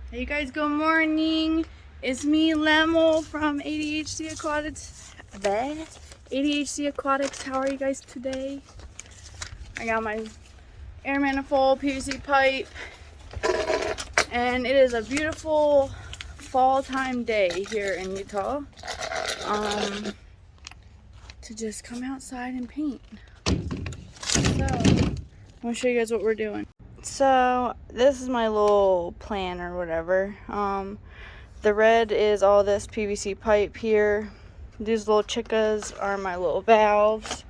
Hey guys, good morning. It's me, Lemel from ADHD Aquatics. ADHD Aquatics. How are you guys today? I got my air manifold PVC pipe, and it is a beautiful fall time day here in Utah. To just come outside and paint. So, I'm gonna show you guys what we're doing. So this is my little plan or whatever. The red is all this PVC pipe here. These little chickas are my little valves.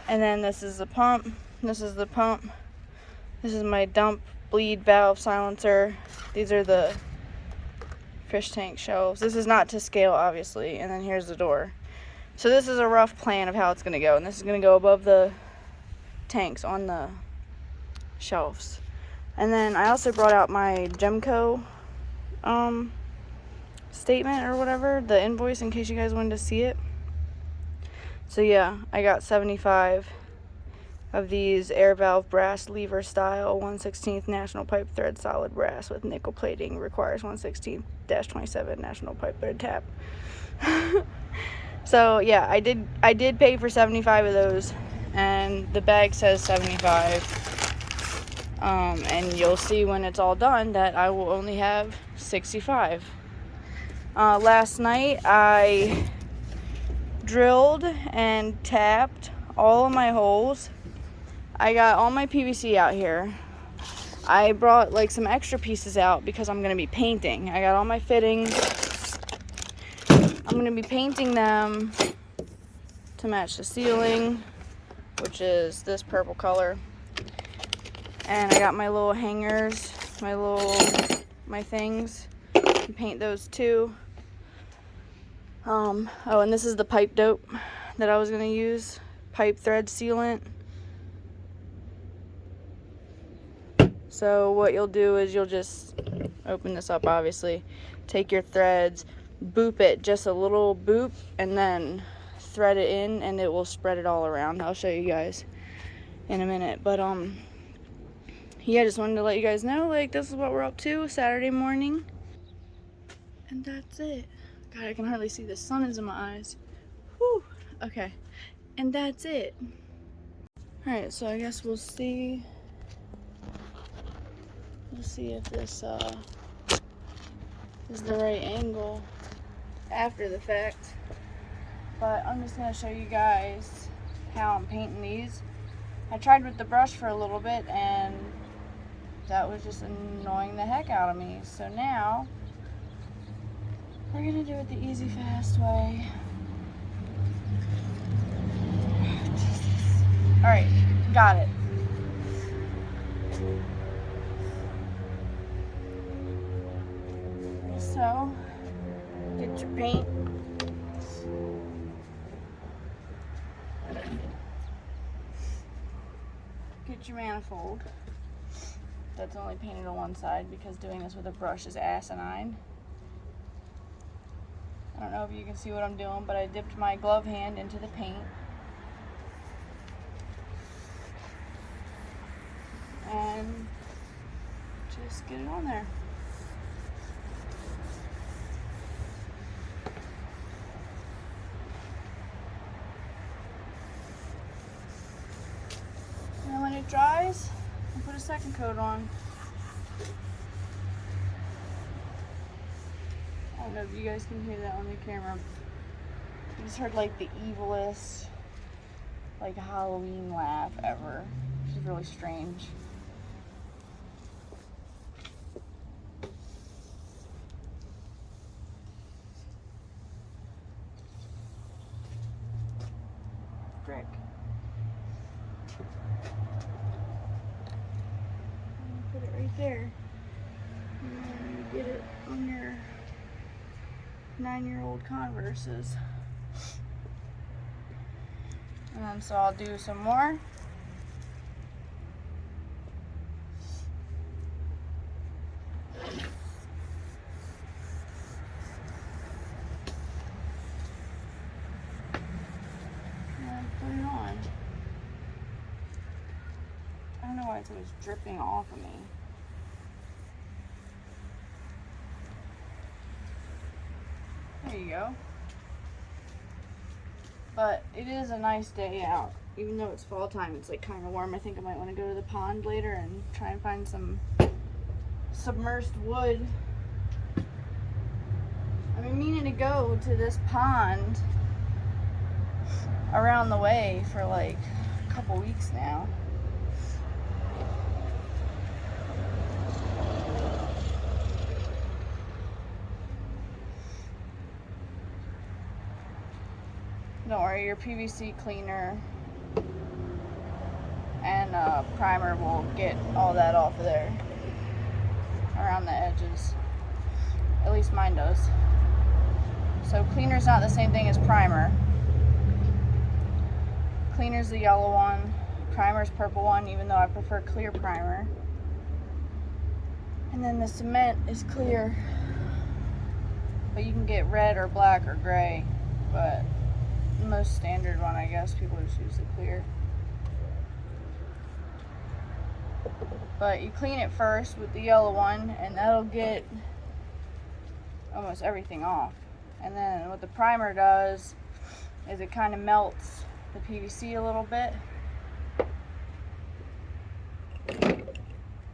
And then this is the pump. This is the pump. This is my dump bleed valve silencer. These are the fish tank shelves. This is not to scale, obviously. And then here's the door. So this is a rough plan of how it's going to go. And this is going to go above the tanks on the shelves. And then I also brought out my Gemco statement or whatever, the invoice, in case you guys wanted to see it. So yeah, I got 75 of these air valve brass lever style 1/16 national pipe thread solid brass with nickel plating, requires 1/16-27 national pipe thread tap. So yeah, I did pay for 75 of those, and the bag says 75. And you'll see when it's all done that I will only have 65. Last night I drilled and tapped all of my holes. I got all my PVC out here. I brought like some extra pieces out because I'm going to be painting. I got all my fittings. I'm going to be painting them to match the ceiling, which is this purple color. And I got my little hangers, my things. Paint those too. Oh, and this is the pipe dope that I was going to use. Pipe thread sealant. So what you'll do is you'll just open this up, obviously. Take your threads, boop it, just a little boop, and then thread it in, and it will spread it all around. I'll show you guys in a minute. But yeah, just wanted to let you guys know, like, this is what we're up to Saturday morning. And that's it. God, I can hardly see. The sun is in my eyes. Whew. Okay. And that's it. Alright, so I guess we'll see. We'll see if this is the right angle after the fact. But I'm just going to show you guys how I'm painting these. I tried with the brush for a little bit, and that was just annoying the heck out of me. So now we're gonna do it the easy, fast way. Alright, got it. So, get your paint. Get your manifold. That's only painted on one side because doing this with a brush is asinine. I don't know if you can see what I'm doing, but I dipped my glove hand into the paint. And just get it on there. And when it dries, I'll put a second coat on. I don't know if you guys can hear that on the camera. I just heard like the evilest, like, Halloween laugh ever. Which is really strange. Frick. Put it right there. And then you get it on your 9-year-old Converses. And then so I'll do some more. And put it on. I don't know why it's always dripping off of me. There you go. But it is a nice day out. Even though it's fall time, it's like kind of warm. I think I might want to go to the pond later and try and find some submersed wood. I've been meaning to go to this pond around the way for like a couple weeks now. Don't worry, your PVC cleaner and primer will get all that off of there around the edges. At least mine does. So cleaner's not the same thing as primer. Cleaner's the yellow one, primer's purple one, even though I prefer clear primer. And then the cement is clear, but you can get red or black or gray, but the most standard one, I guess, people just use the clear. But you clean it first with the yellow one, and that'll get almost everything off. And then what the primer does is it kind of melts the PVC a little bit.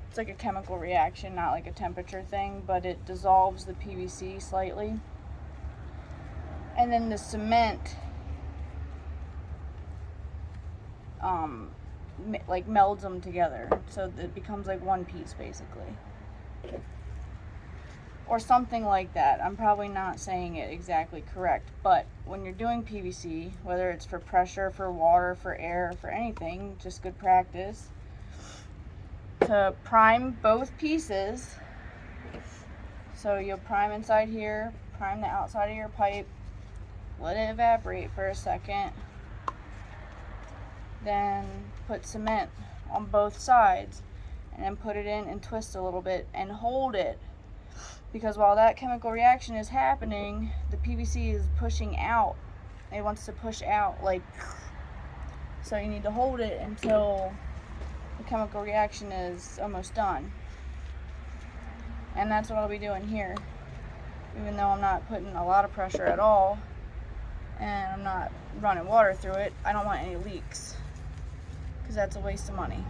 It's like a chemical reaction, not like a temperature thing, but it dissolves the PVC slightly. And then the cement like melds them together, so it becomes like one piece basically, or something like that. I'm probably not saying it exactly correct, but when you're doing PVC, whether it's for pressure, for water, for air, for anything, just good practice to prime both pieces. So you'll prime inside here, prime the outside of your pipe, let it evaporate for a second, then put cement on both sides, and then put it in and twist a little bit and hold it, because while that chemical reaction is happening, the PVC is pushing out. It wants to push out, like, so you need to hold it until the chemical reaction is almost done. And that's what I'll be doing here, even though I'm not putting a lot of pressure at all and I'm not running water through it. I don't want any leaks, because that's a waste of money.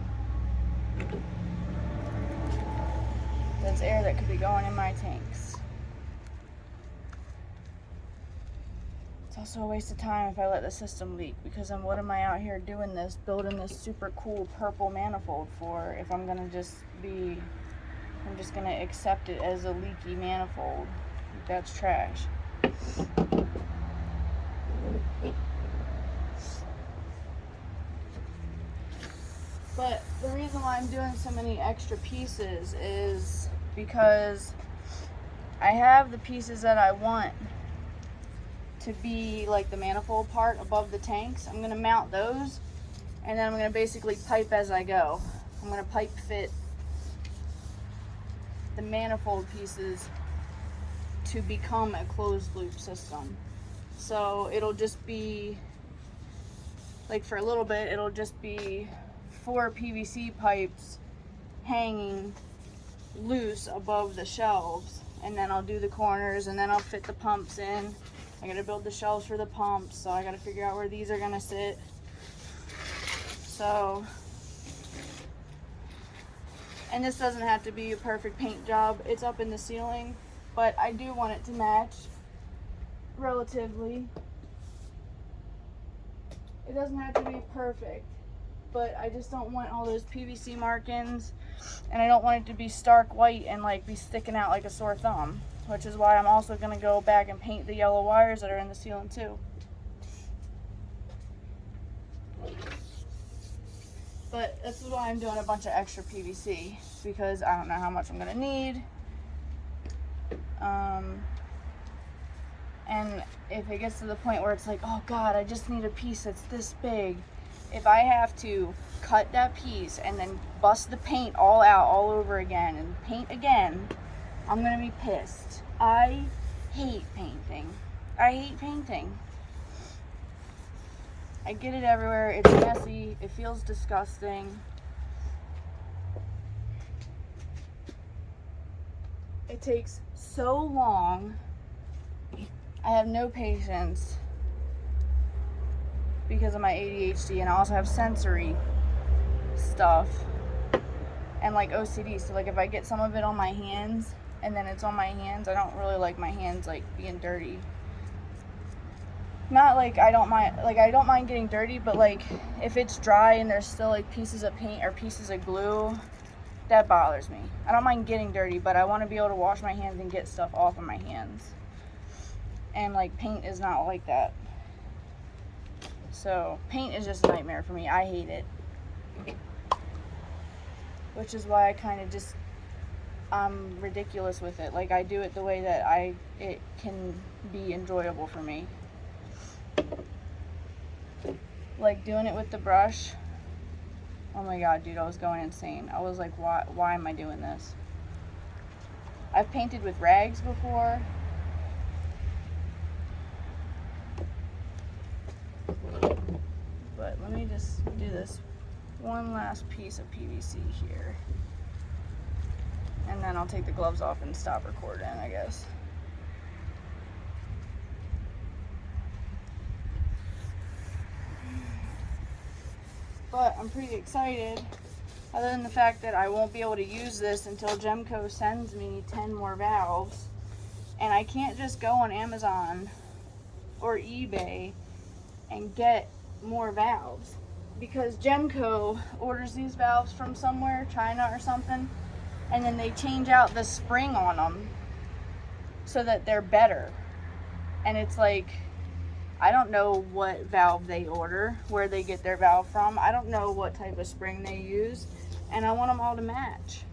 That's air that could be going in my tanks. It's also a waste of time if I let the system leak, because then what am I out here doing this, building this super cool purple manifold for, if I'm just gonna accept it as a leaky manifold? That's trash. But the reason why I'm doing so many extra pieces is because I have the pieces that I want to be like the manifold part above the tanks. I'm going to mount those, and then I'm going to basically pipe as I go. I'm going to pipe fit the manifold pieces to become a closed loop system. So it'll just be, like, for a little bit, it'll just be 4 PVC pipes hanging loose above the shelves, and then I'll do the corners, and then I'll fit the pumps in. I gotta build the shelves for the pumps, so I gotta figure out where these are gonna sit. So, and this doesn't have to be a perfect paint job. It's up in the ceiling, but I do want it to match relatively. It doesn't have to be perfect, but I just don't want all those PVC markings, and I don't want it to be stark white and like be sticking out like a sore thumb, which is why I'm also going to go back and paint the yellow wires that are in the ceiling too. But this is why I'm doing a bunch of extra PVC, because I don't know how much I'm going to need. And if it gets to the point where it's like, oh God, I just need a piece that's this big, if I have to cut that piece and then bust the paint all out all over again and paint again, I'm gonna be pissed. I hate painting. I hate painting. I get it everywhere. It's messy. It feels disgusting. It takes so long I have no patience because of my ADHD, and I also have sensory stuff and like OCD. So like if I get some of it on my hands and then it's on my hands, I don't really like my hands like being dirty. Not like I don't mind getting dirty, but like if it's dry and there's still like pieces of paint or pieces of glue, that bothers me. I don't mind getting dirty, but I want to be able to wash my hands and get stuff off of my hands. And like paint is not like that. So paint is just a nightmare for me. I hate it. Which is why I kind of just, I'm ridiculous with it. Like I do it the way that it can be enjoyable for me. Like doing it with the brush. Oh my god, dude, I was going insane. I was like, why am I doing this? I've painted with rags before. But let me just do this one last piece of PVC here. And then I'll take the gloves off and stop recording, I guess. But I'm pretty excited, other than the fact that I won't be able to use this until Gemco sends me 10 more valves. And I can't just go on Amazon or eBay and get more valves, because Gemco orders these valves from somewhere, China or something, and then they change out the spring on them so that they're better. And it's like, I don't know what valve they order, where they get their valve from. I don't know what type of spring they use, and I want them all to match.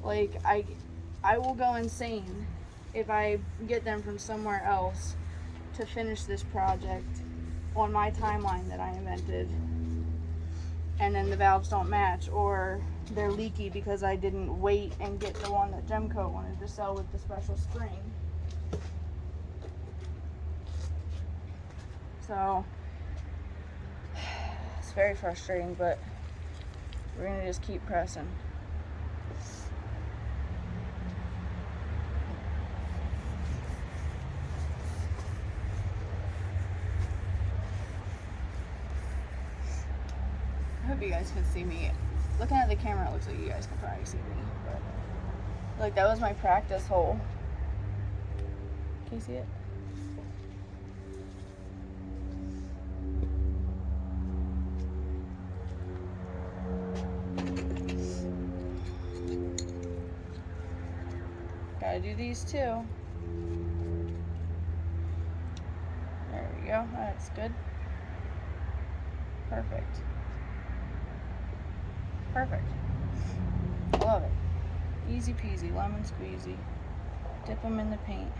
Like, I will go insane if I get them from somewhere else to finish this project on my timeline that I invented, and then the valves don't match, or they're leaky because I didn't wait and get the one that Gemco wanted to sell with the special spring. So it's very frustrating, but we're gonna just keep pressing. I hope you guys can see me. Looking at the camera, it looks like you guys can probably see me. But like, that was my practice hole. Can you see it? Gotta do these too. There we go. That's good. Perfect. Perfect. I love it. Easy peasy, lemon squeezy. Dip them in the paint.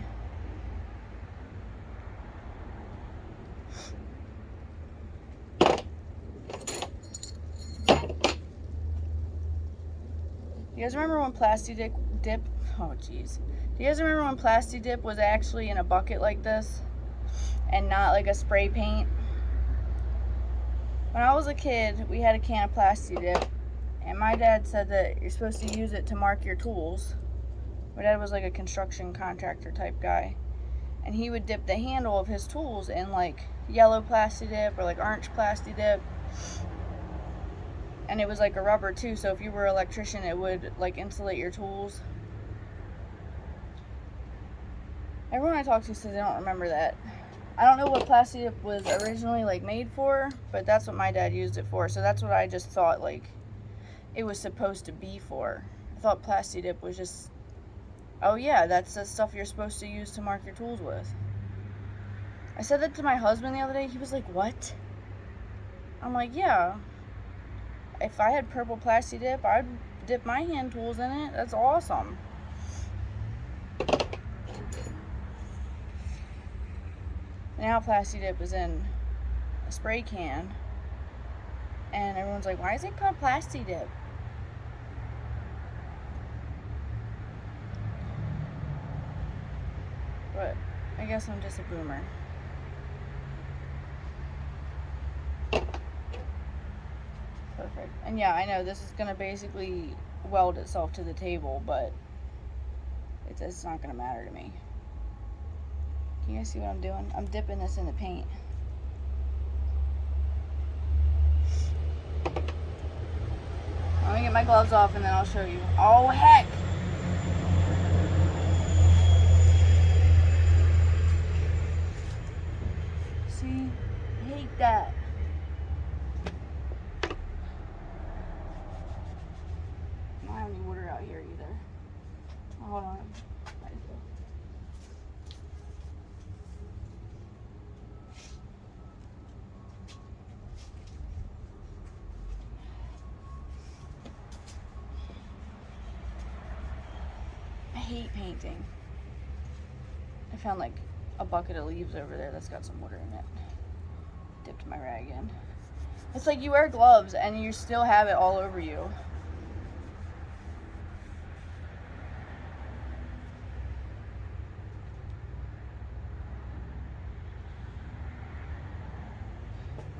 You guys remember when Plasti Dip? Oh jeez. Do you guys remember when Plasti Dip was actually in a bucket like this and not like a spray paint? When I was a kid, we had a can of Plasti Dip, and my dad said that you're supposed to use it to mark your tools. My dad was like a construction contractor type guy, and he would dip the handle of his tools in like yellow Plasti Dip or like orange Plasti Dip. And it was like a rubber too, so if you were an electrician, it would like insulate your tools. Everyone I talk to says they don't remember that. I don't know what Plasti Dip was originally like made for, but that's what my dad used it for. So that's what I just thought like it was supposed to be for. I thought Plasti Dip was just, oh yeah, that's the stuff you're supposed to use to mark your tools with. I said that to my husband the other day. He was like, what? I'm like, yeah. If I had purple Plasti Dip, I'd dip my hand tools in it. That's awesome. Now Plasti Dip is in a spray can, and everyone's like, why is it called Plasti Dip? But I guess I'm just a boomer. Perfect. And yeah, I know this is going to basically weld itself to the table, but it's not going to matter to me. Can you guys see what I'm doing? I'm dipping this in the paint. Let me get my gloves off and then I'll show you. Oh, heck! See? I hate that. I don't have any water out here either. Oh, hold on. I hate painting. I found like a bucket of leaves over there that's got some water in it. Dipped my rag in. It's like you wear gloves and you still have it all over you.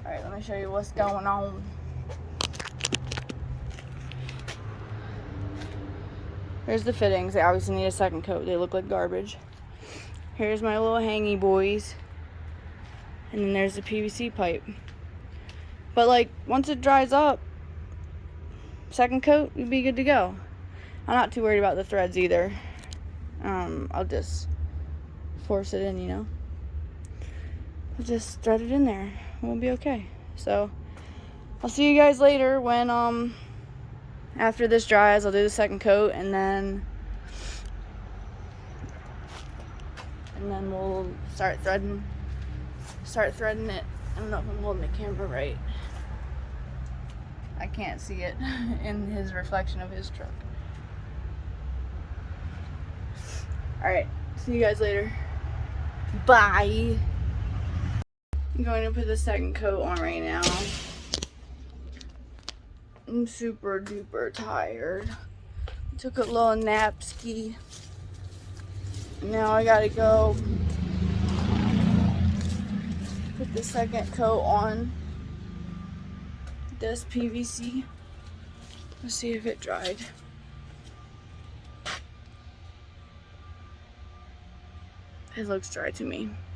Alright, let me show you what's going on. There's the fittings. They obviously need a second coat. They look like garbage. Here's my little hangy boys. And then there's the PVC pipe. But like, once it dries up, second coat, you'd be good to go. I'm not too worried about the threads either. I'll just force it in, you know. I'll just thread it in there. We'll be okay. So, I'll see you guys later when, after this dries, I'll do the second coat and then we'll start threading it. I don't know if I'm holding the camera right. I can't see it in his reflection of his truck. Alright, see you guys later. Bye. I'm going to put the second coat on right now. I'm super duper tired. Took a little nap ski. Now I gotta go put the second coat on this PVC. Let's see if it dried. It looks dry to me.